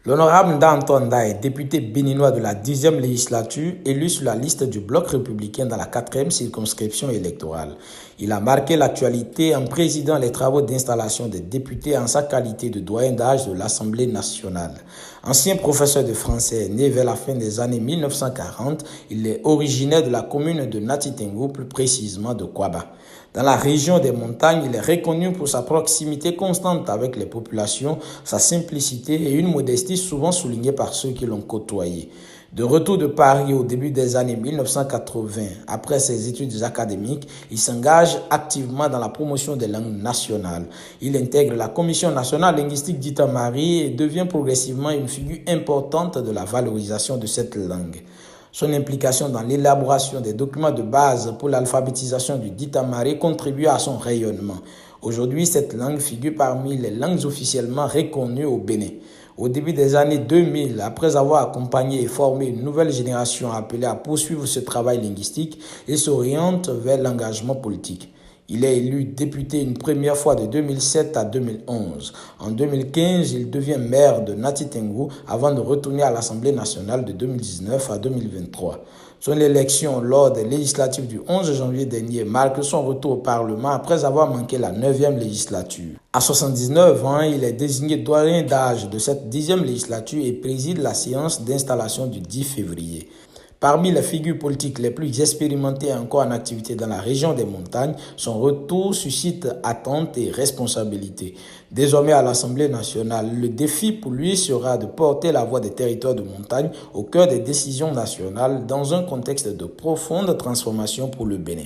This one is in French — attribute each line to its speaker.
Speaker 1: L'honorable Nda est député béninois de la 10e législature, élu sur la liste du Bloc républicain dans la 4e circonscription électorale. Il a marqué l'actualité en présidant les travaux d'installation des députés en sa qualité de doyen d'âge de l'Assemblée nationale. Ancien professeur de français, né vers la fin des années 1940, il est originaire de la commune de Nati-Tengu, plus précisément de Kwaba. Dans la région des montagnes, il est reconnu pour sa proximité constante avec les populations, sa simplicité et une modestie souvent soulignée par ceux qui l'ont côtoyé. De retour de Paris au début des années 1980, après ses études académiques, il s'engage activement dans la promotion des langues nationales. Il intègre la Commission nationale linguistique d'Itamari et devient progressivement une figure importante de la valorisation de cette langue. Son implication dans l'élaboration des documents de base pour l'alphabétisation du Ditamari contribue à son rayonnement. Aujourd'hui, cette langue figure parmi les langues officiellement reconnues au Bénin. Au début des années 2000, après avoir accompagné et formé une nouvelle génération appelée à poursuivre ce travail linguistique, il s'oriente vers l'engagement politique. Il est élu député une première fois de 2007 à 2011. En 2015, il devient maire de Nati-Tengu avant de retourner à l'Assemblée nationale de 2019 à 2023. Son élection lors des législatives du 11 janvier dernier marque son retour au Parlement après avoir manqué la 9e législature. À 79 ans, il est désigné doyen d'âge de cette 10e législature et préside la séance d'installation du 10 février. Parmi les figures politiques les plus expérimentées encore en activité dans la région des montagnes, son retour suscite attentes et responsabilités. Désormais à l'Assemblée nationale, le défi pour lui sera de porter la voix des territoires de montagne au cœur des décisions nationales dans un contexte de profonde transformation pour le Bénin.